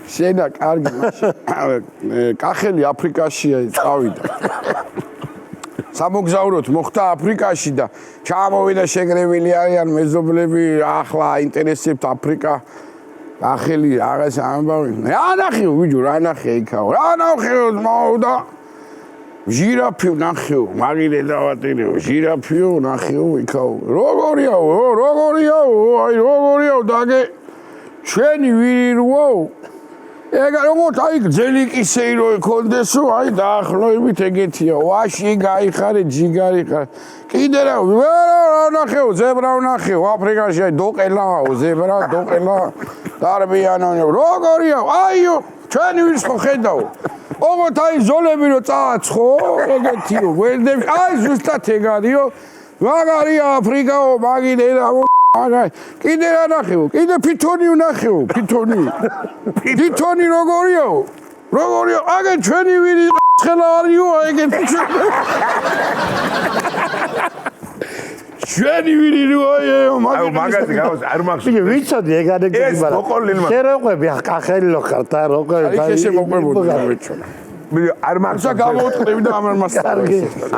შენა კარგი კახელი აფრიკაშია წავიდა სამოგზაუროთ მოხდა აფრიკაში და ჩამოვიდა შეგრევილი არიან მეზობლები ახლა აინტერესებთ აფრიკა კახელი რაღაც ამბავი რა ნახიო ბიჭო რა ნახე იქაო რა ნახიო მოვდა ჟირაფი ნახიო მაგილე დავატირეო ჟირაფიო ნახიო იქაო როგორიაო დაგე ჩვენი ვირირო ეგა როგორც აი გძელი კისეირო იქონდესო აი დაახლოებით ეგეთია ვაში გაიხარე ჯიგარი ხარ კიდე რა ნახეო ზებრა ნახეო აფრიკაში აი დოყელაო ზებრა დოყელა დარბიანო როგორია აიო ჩვენი ვირს ხო ხედავ ოღონდ აი ზოლები რო წააცხო ეგეთიო გვერდები აი ზუსტად ეგარიო მაგარია აფრიკაო მაგილე რა კიდე რა ნახეო კიდე ფითონი ნახეო ფითონი როგორიაო აგე ჩვენი ვირი ხელა არიო ეგეთი ჩვენი ვირი როაიო მაგაზე გავს არ მახსოვს ვიცოდი ეგ ანეკდოტი მაგრამ შენ როყვები ახახელო ხარ და როყვები აი შეშემოყვებოდი არ მახსოვს გამოუტყდები და ამერ მასალას